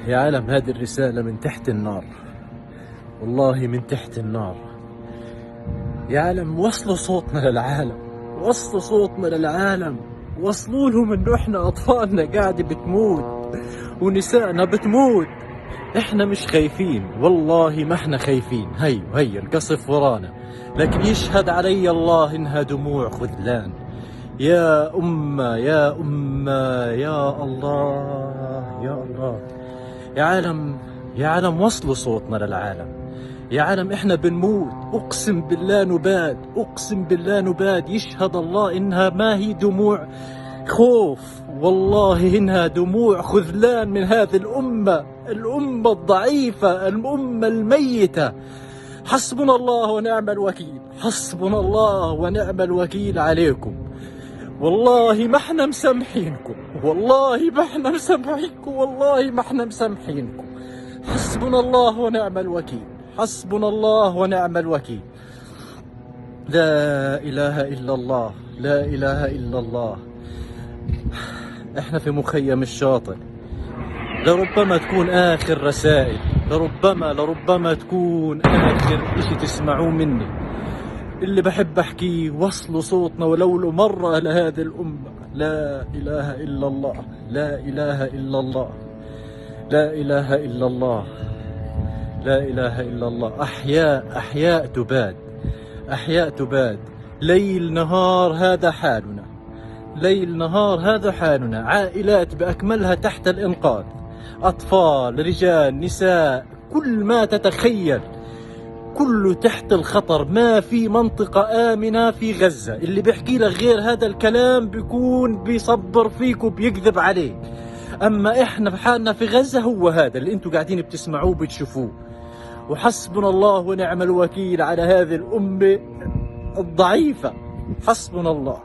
يا عالم هذه الرسالة من تحت النار، والله من تحت النار. يا عالم وصلوا صوتنا للعالم، وصلوا صوتنا للعالم، وصلوا لهم انه احنا اطفالنا قاعدة بتموت ونسائنا بتموت. احنا مش خايفين، والله ما احنا خايفين. هي القصف ورانا، لكن يشهد علي الله انها دموع خذلان. يا أمة يا أمة، يا الله يا الله. يا عالم، يا عالم وصلوا صوتنا للعالم. يا عالم احنا بنموت، اقسم بالله نباد، اقسم بالله نباد. يشهد الله انها ما هي دموع خوف، والله انها دموع خذلان من هذه الامة الضعيفة، الامة الميتة. حسبنا الله ونعم الوكيل، حسبنا الله ونعم الوكيل عليكم. والله ما احنا مسامحينكم، والله ما احنا مسامحينكم، والله ما احنا مسامحينكم. حسبنا الله ونعم الوكيل، حسبنا الله ونعم الوكيل. لا إله إلا الله، لا إله إلا الله. احنا في مخيم الشاطئ، لربما تكون آخر رسائل، لربما تكون آخر إشي تسمعوه مني. اللي بحب أحكيه وصلوا صوتنا ولو مرة لهذه الأمة. لا إله إلا الله، لا إله إلا الله، لا إله إلا الله، لا إله إلا الله. أحياء تباد، أحياء تباد. ليل نهار هذا حالنا، ليل نهار هذا حالنا. عائلات بأكملها تحت الإنقاذ، أطفال، رجال، نساء، كل ما تتخيل كله تحت الخطر. ما في منطقة آمنة في غزة. اللي بيحكي لك غير هذا الكلام بيكون بيصبر فيك وبيكذب عليك. أما إحنا بحالنا في غزة هو هذا اللي أنتوا قاعدين بتسمعوه بتشوفوه. وحسبنا الله ونعم الوكيل على هذه الأمة الضعيفة. حسبنا الله.